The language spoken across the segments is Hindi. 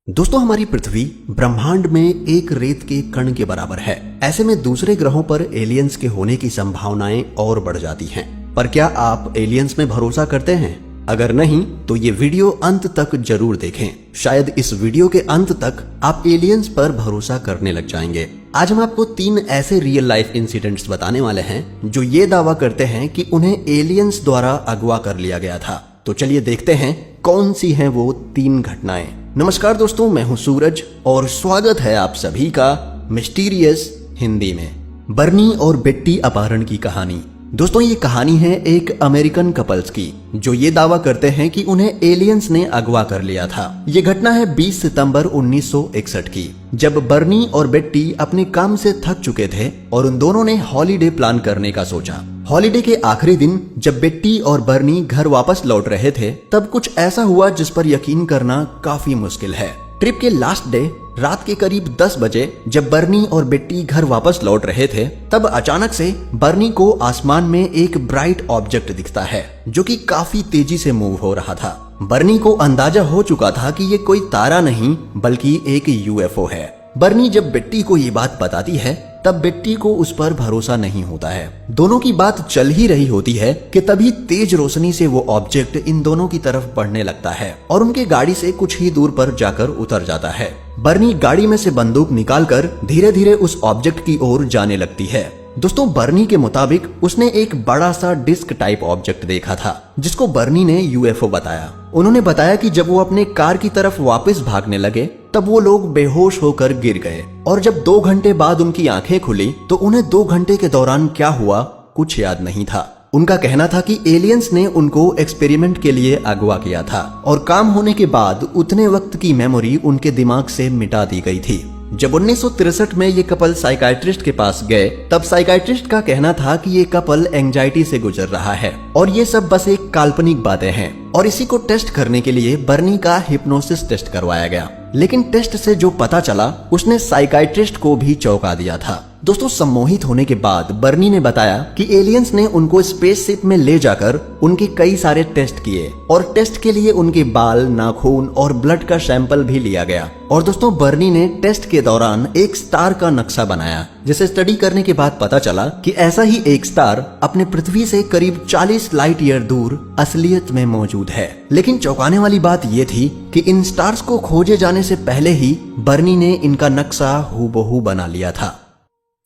दोस्तों, हमारी पृथ्वी ब्रह्मांड में एक रेत के कण के बराबर है। ऐसे में दूसरे ग्रहों पर एलियंस के होने की संभावनाएं और बढ़ जाती हैं। पर क्या आप एलियंस में भरोसा करते हैं? अगर नहीं तो ये वीडियो अंत तक जरूर देखें। शायद इस वीडियो के अंत तक आप एलियंस पर भरोसा करने लग जाएंगे। आज हम आपको 3 ऐसे रियल लाइफ इंसिडेंट्स बताने वाले हैं जो ये दावा करते हैं कि उन्हें एलियंस द्वारा अगवा कर लिया गया था। तो चलिए देखते हैं कौन सी हैं वो 3 घटनाएं। नमस्कार दोस्तों, मैं हूं सूरज और स्वागत है आप सभी का मिस्टीरियस हिंदी में। बर्नी और बेट्टी अपहरण की कहानी। दोस्तों, ये कहानी है एक अमेरिकन कपल्स की जो ये दावा करते हैं कि उन्हें एलियंस ने अगवा कर लिया था। ये घटना है 20 सितंबर 1961 की, जब बर्नी और बेट्टी अपने काम से थक चुके थे और उन दोनों ने हॉलीडे प्लान करने का सोचा। हॉलीडे के आखिरी दिन जब बेट्टी और बर्नी घर वापस लौट रहे थे, तब कुछ ऐसा हुआ जिस पर यकीन करना काफी मुश्किल है। ट्रिप के लास्ट डे रात के करीब 10 बजे जब बर्नी और बेट्टी घर वापस लौट रहे थे, तब अचानक से बर्नी को आसमान में एक ब्राइट ऑब्जेक्ट दिखता है जो कि काफी तेजी से मूव हो रहा था। बर्नी को अंदाजा हो चुका था कि ये कोई तारा नहीं बल्कि एक यूएफओ है। बर्नी जब बेट्टी को ये बात बताती है तब बेट्टी को उस पर भरोसा नहीं होता है। दोनों की बात चल ही रही होती है कि तभी तेज रोशनी से वो ऑब्जेक्ट इन दोनों की तरफ बढ़ने लगता है और उनके गाड़ी से कुछ ही दूर पर जाकर उतर जाता है। बर्नी गाड़ी में से बंदूक निकालकर धीरे धीरे उस ऑब्जेक्ट की ओर जाने लगती है। दोस्तों, बर्नी के मुताबिक उसने एक बड़ा सा डिस्क टाइप ऑब्जेक्ट देखा था जिसको बर्नी ने यूएफओ बताया। उन्होंने बताया कि जब वो अपने कार की तरफ वापस भागने लगे तब वो लोग बेहोश होकर गिर गए और जब 2 घंटे बाद उनकी आंखें खुली तो उन्हें 2 घंटे के दौरान क्या हुआ कुछ याद नहीं था। उनका कहना था कि एलियंस ने उनको एक्सपेरिमेंट के लिए अगवा किया था और काम होने के बाद उतने वक्त की मेमोरी उनके दिमाग से मिटा दी गई थी। जब 1963 में ये कपल साइकाइट्रिस्ट के पास गए तब साइकाइट्रिस्ट का कहना था कि ये कपल एंजाइटी से गुजर रहा है और ये सब बस एक काल्पनिक बातें हैं। और इसी को टेस्ट करने के लिए बर्नी का हिप्नोसिस टेस्ट करवाया गया, लेकिन टेस्ट से जो पता चला उसने साइकाइट्रिस्ट को भी चौंका दिया था। दोस्तों, सम्मोहित होने के बाद बर्नी ने बताया कि एलियंस ने उनको स्पेसशिप में ले जाकर उनके कई सारे टेस्ट किए और टेस्ट के लिए उनके बाल, नाखून और ब्लड का सैंपल भी लिया गया। और दोस्तों, बर्नी ने टेस्ट के दौरान एक स्टार का नक्शा बनाया जिसे स्टडी करने के बाद पता चला कि ऐसा ही एक स्टार अपने पृथ्वी से करीब 40 लाइट ईयर दूर असलियत में मौजूद है। लेकिन चौंकाने वाली बात यह थी कि इन स्टार्स को खोजे जाने से पहले ही बर्नी ने इनका नक्शा हूबहू बना लिया था।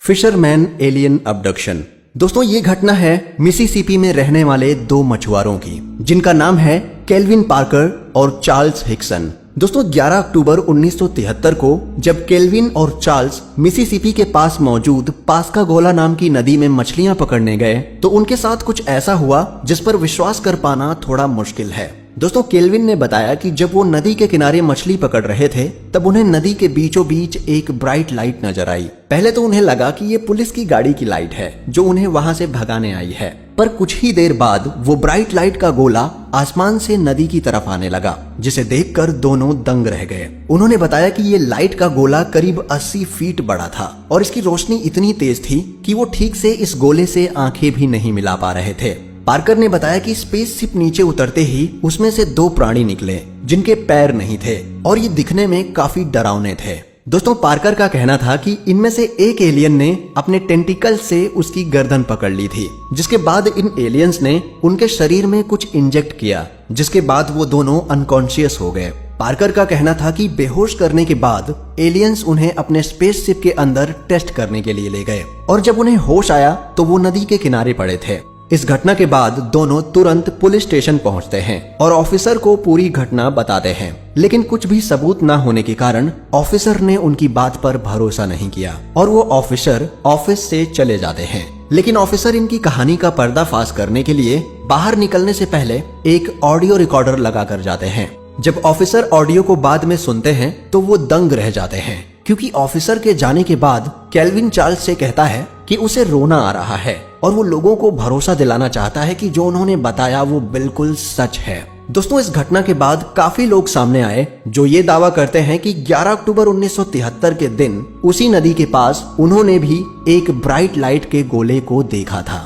Fisherman alien abduction. दोस्तों, ये घटना है मिसिसिपी में रहने वाले 2 मछुआरों की जिनका नाम है केल्विन पार्कर और चार्ल्स हिक्सन। दोस्तों, 11 अक्टूबर 1973 को जब केल्विन और चार्ल्स मिसिसिपी के पास मौजूद पास्कागोला नाम की नदी में मछलियां पकड़ने गए तो उनके साथ कुछ ऐसा हुआ जिस पर विश्वास कर पाना थोड़ा मुश्किल है। दोस्तों, केल्विन ने बताया कि जब वो नदी के किनारे मछली पकड़ रहे थे तब उन्हें नदी के बीचों बीच एक ब्राइट लाइट नजर आई। पहले तो उन्हें लगा कि ये पुलिस की गाड़ी की लाइट है जो उन्हें वहां से भगाने आई है, पर कुछ ही देर बाद वो ब्राइट लाइट का गोला आसमान से नदी की तरफ आने लगा जिसे देखकर दोनों दंग रह गए। उन्होंने बताया कि ये लाइट का गोला करीब 80 फीट बड़ा था और इसकी रोशनी इतनी तेज थी कि वो ठीक से इस गोले से आंखें भी नहीं मिला पा रहे थे। पार्कर ने बताया कि स्पेसशिप नीचे उतरते ही उसमें से 2 प्राणी निकले जिनके पैर नहीं थे और ये दिखने में काफी डरावने थे। दोस्तों, पार्कर का कहना था कि इनमें से एक एलियन ने अपने टेंटिकल से उसकी गर्दन पकड़ ली थी, जिसके बाद इन एलियंस ने उनके शरीर में कुछ इंजेक्ट किया, जिसके बाद वो दोनों अनकॉन्शियस हो गए। पार्कर का कहना था कि बेहोश करने के बाद एलियंस उन्हें अपने स्पेसशिप के अंदर टेस्ट करने के लिए ले गए और जब उन्हें होश आया तो वो नदी के किनारे पड़े थे। इस घटना के बाद दोनों तुरंत पुलिस स्टेशन पहुंचते हैं और ऑफिसर को पूरी घटना बताते हैं, लेकिन कुछ भी सबूत न होने के कारण ऑफिसर ने उनकी बात पर भरोसा नहीं किया और वो ऑफिसर ऑफिस से चले जाते हैं। लेकिन ऑफिसर इनकी कहानी का पर्दाफाश करने के लिए बाहर निकलने से पहले एक ऑडियो रिकॉर्डर लगा कर जाते हैं। जब ऑफिसर ऑडियो को बाद में सुनते हैं तो वो दंग रह जाते हैं, क्योंकि ऑफिसर के जाने के बाद केल्विन चार्ल्स से कहता है कि उसे रोना आ रहा है और वो लोगों को भरोसा दिलाना चाहता है कि जो उन्होंने बताया वो बिल्कुल सच है। दोस्तों, इस घटना के बाद काफी लोग सामने आए जो ये दावा करते हैं कि 11 अक्टूबर 1973 के दिन उसी नदी के पास उन्होंने भी एक ब्राइट लाइट के गोले को देखा था।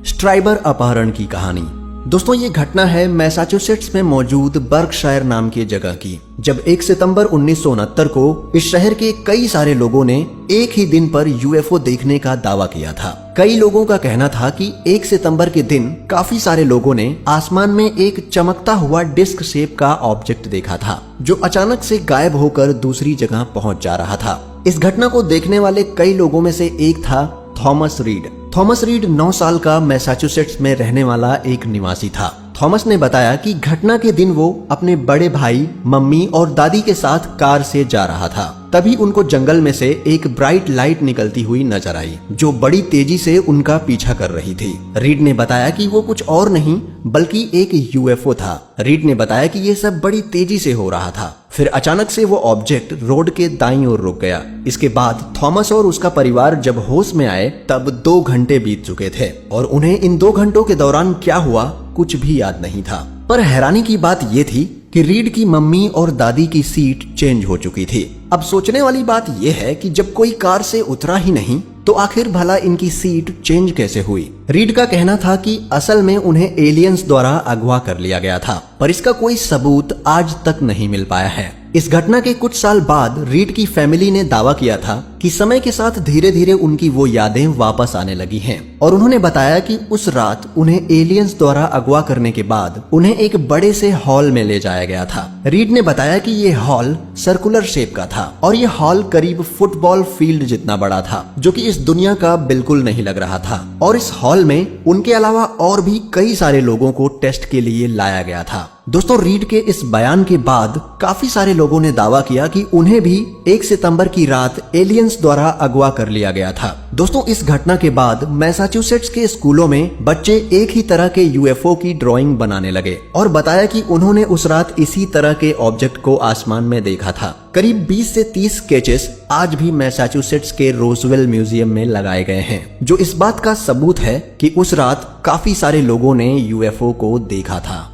स्ट्राइबर अपहरण की कहानी। दोस्तों ये घटना है मैसाचुसेट्स में मौजूद बर्कशायर नाम की जगह की। जब 1 सितंबर 1969 को इस शहर के कई सारे लोगों ने एक ही दिन पर यूएफओ देखने का दावा किया था। कई लोगों का कहना था कि 1 सितंबर के दिन काफी सारे लोगों ने आसमान में एक चमकता हुआ डिस्क शेप का ऑब्जेक्ट देखा था, जो अचानक से गायब होकर दूसरी जगह पहुंच जा रहा था। इस घटना को देखने वाले कई लोगों में से एक था थॉमस रीड। थॉमस रीड 9 साल का मैसाचुसेट्स में रहने वाला एक निवासी था। थॉमस ने बताया कि घटना के दिन वो अपने बड़े भाई, मम्मी और दादी के साथ कार से जा रहा था। तभी उनको जंगल में से एक ब्राइट लाइट निकलती हुई नजर आई, जो बड़ी तेजी से उनका पीछा कर रही थी। रीड ने बताया कि वो कुछ और नहीं बल्कि एक यूएफओ था। रीड ने बताया कि ये सब बड़ी तेजी से हो रहा था। फिर अचानक से वो ऑब्जेक्ट रोड के दाईं ओर रुक गया। इसके बाद थॉमस और उसका परिवार जब होश में आए तब 2 घंटे बीत चुके थे और उन्हें इन 2 घंटों के दौरान क्या हुआ कुछ भी याद नहीं था। पर हैरानी की बात ये थी कि रीड की मम्मी और दादी की सीट चेंज हो चुकी थी। अब सोचने वाली बात यह है कि जब कोई कार से उतरा ही नहीं तो आखिर भला इनकी सीट चेंज कैसे हुई। रीड का कहना था कि असल में उन्हें एलियंस द्वारा अगवा कर लिया गया था, पर इसका कोई सबूत आज तक नहीं मिल पाया है। इस घटना के कुछ साल बाद रीड की फैमिली ने दावा किया था कि समय के साथ धीरे धीरे उनकी वो यादें वापस आने लगी हैं और उन्होंने बताया कि उस रात उन्हें एलियंस द्वारा अगवा करने के बाद उन्हें एक बड़े से हॉल में ले जाया गया था। रीड ने बताया कि ये हॉल सर्कुलर शेप का था और ये हॉल करीब फुटबॉल फील्ड जितना बड़ा था, जो कि इस दुनिया का बिल्कुल नहीं लग रहा था। और इस हॉल में उनके अलावा और भी कई सारे लोगों को टेस्ट के लिए लाया गया था। दोस्तों रीड के इस बयान के बाद काफी सारे लोगों ने दावा किया कि उन्हें भी 1 सितंबर की रात एलियंस द्वारा अगवा कर लिया गया था। दोस्तों इस घटना के बाद मैसाचुसेट्स के स्कूलों में बच्चे एक ही तरह के यूएफओ की ड्राइंग बनाने लगे और बताया कि उन्होंने उस रात इसी तरह के ऑब्जेक्ट को आसमान में देखा था। करीब 20 से 30 स्केचेस आज भी मैसाचुसेट्स के रोजवेल म्यूजियम में लगाए गए हैं, जो इस बात का सबूत है कि उस रात काफी सारे लोगों ने यूएफओ को देखा था।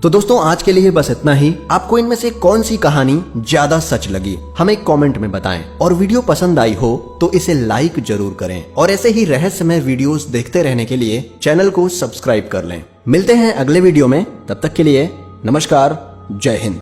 तो दोस्तों आज के लिए बस इतना ही। आपको इनमें से कौन सी कहानी ज्यादा सच लगी हमें कमेंट में बताएं, और वीडियो पसंद आई हो तो इसे लाइक जरूर करें और ऐसे ही रहस्यमय वीडियोस देखते रहने के लिए चैनल को सब्सक्राइब कर लें। मिलते हैं अगले वीडियो में, तब तक के लिए नमस्कार, जय हिंद।